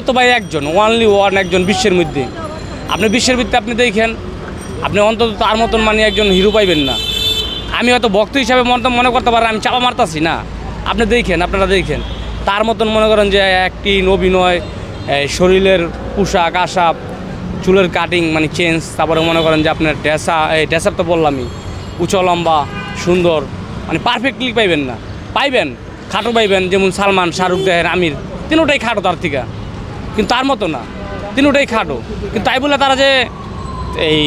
তো ভাই একজন, ওয়ানলি ওয়ান, একজন বিশ্বের মধ্যে। আপনি বিশ্বের ভিত্তিতে আপনি দেখেন, আপনি অন্তত তার মতন মানে একজন হিরো পাইবেন না। আমি হয়তো ভক্ত হিসাবে মনে করতে পারেন আমি চাপা মারতাছি না, আপনি দেখেন, আপনারা দেখেন তার মতন মনে করেন যে অ্যাক্টিং, অভিনয়, শরীরের পোশাক আশাক, চুলের কাটিং মানে চেঞ্জ, তারপরে মনে করেন যে আপনার ড্রেস আপ তো বললামই, উঁচু লম্বা সুন্দর, মানে পারফেক্টলি পাইবেন না। পাইবেন খাটো পাইবেন, যেমন সালমান, শাহরুখ, দেখেন আমির, তিনোটাই খাটো তার থেকে, কিন্তু তার মতো না, তিনোটাই খাটো। কিন্তু তাই বলে তারা যে এই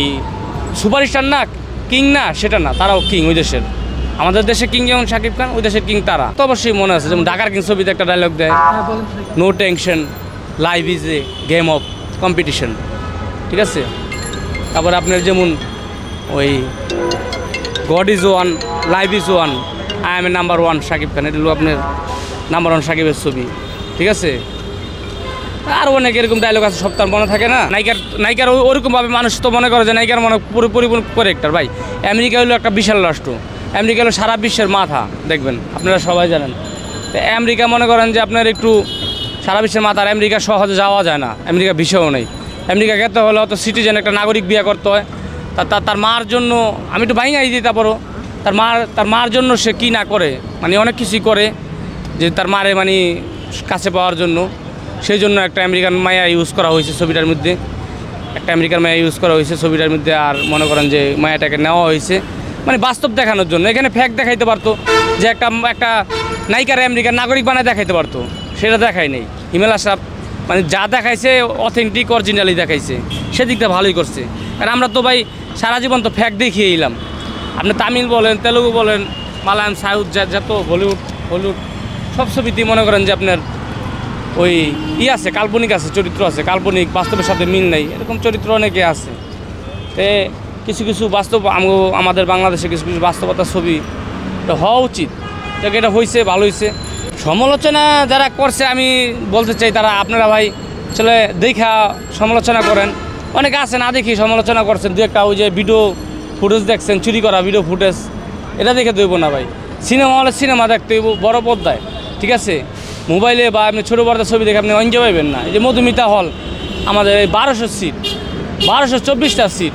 সুপারস্টার না, কিং না, সেটা না, তারাও কিং ওই দেশের। আমাদের দেশে কিং যেমন শাকিব খান, ওই দেশের কিং তারা। তো অবশ্যই মনে আছে, যেমন ঢাকার কিং ছবিতে একটা ডায়লগ দেয়, no tension, life is a game of competition, ঠিক আছে। তারপরে আপনার যেমন ওই God is one, life is one, I am a number one Shakib Khan, এটা হলো আপনার নাম্বার ওয়ান শাকিবের ছবি, ঠিক আছে। আর অনেক এরকম ডায়লগ আছে, সব তার মনে থাকে না। নায়িকার ওরকমভাবে মানুষ তো মনে করে যে নায়িকার মনে পরিপূর্ণ ক্যারেক্টার। ভাই আমেরিকা হলো একটা বিশাল রাষ্ট্র, আমেরিকা হলো সারা বিশ্বের মাথা, দেখবেন আপনারা সবাই জানেন। তো আমেরিকা মনে করেন যে আপনার একটু সারা বিশ্বের মাথা, আর আমেরিকা সহজে যাওয়া যায় না, আমেরিকা বিষয়ও নেই। আমেরিকা যেতে হলে অত সিটিজেন, একটা নাগরিক বিয়ে করতে হয়। তার মার জন্য আমি একটু ভাঙাই দিই, তারপরও তার মার জন্য সে কী না করে, মানে অনেক কিছুই করে যে তার মারে মানে কাছে পাওয়ার জন্য। সেই জন্য একটা আমেরিকান মায়া ইউজ করা হয়েছে ছবিটার মধ্যে, একটা আমেরিকান মায়া ইউজ করা হয়েছে ছবিটার মধ্যে। আর মনে করেন যে মায়াটাকে নেওয়া হয়েছে মানে বাস্তব দেখানোর জন্য। এখানে ফ্যাক দেখাইতে পারতো যে একটা নায়িকার আমেরিকার নাগরিক বানায় দেখাইতে পারতো, সেটা দেখায় নেই। হিমেল আশরাফ মানে যা দেখাইছে অথেন্টিক, অরিজিনালি দেখাইছে, সেদিকটা ভালোই করছে। কারণ আমরা তো ভাই সারা জীবন তো ফ্যাক দেখিয়ে এলাম। আপনি তামিল বলেন, তেলুগু বলেন, মালায়াম, সাউথ, যত হলিউড সব ছবিতেই মনে করেন যে আপনার ওই আছে, কাল্পনিক আছে, চরিত্র আছে কাল্পনিক, বাস্তবের সাথে মিল নেই, এরকম চরিত্র অনেকে আছে। তে কিছু কিছু বাস্তব আমাদের বাংলাদেশে কিছু কিছু বাস্তবতার ছবি হওয়া উচিত, যাকে এটা হয়েছে, ভালো হয়েছে। সমালোচনা যারা করছে আমি বলতে চাই, তারা আপনারা ভাই চলে দেখা সমালোচনা করেন। অনেকে আছে না দেখি সমালোচনা করছেন, দু একটা ওই যে ভিডিও ফুটেজ দেখছেন, চুরি করা ভিডিও ফুটেজ, এটা দেখে দেবো না ভাই। সিনেমা হলে সিনেমা দেখতে হইব বড় পর্দায়, ঠিক আছে। মোবাইলে বা আপনি ছোটো পর্দার ছবি দেখে আপনি এনজয় পাবেন না। এই যে মধুমিতা হল, আমাদের এই 1200 সিট, 1224টা সিট,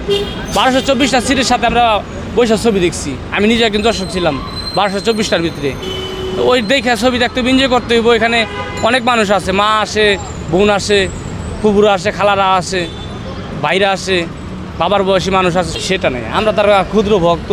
1224টা সিটের সাথে আমরা বৈশাখ ছবি দেখছি। আমি নিজে একজন দর্শক ছিলাম 1224টার ভিতরে। ওই দেখে ছবি দেখতে এনজয় করতে হইব। এখানে অনেক মানুষ আছে, মা আসে, বোন আসে, ফুবুরা আসে, খালারা আসে, ভাইরা আসে, বাবার বয়সী মানুষ আছে, সেটা নেই। আমরা তার ক্ষুদ্র ভক্ত,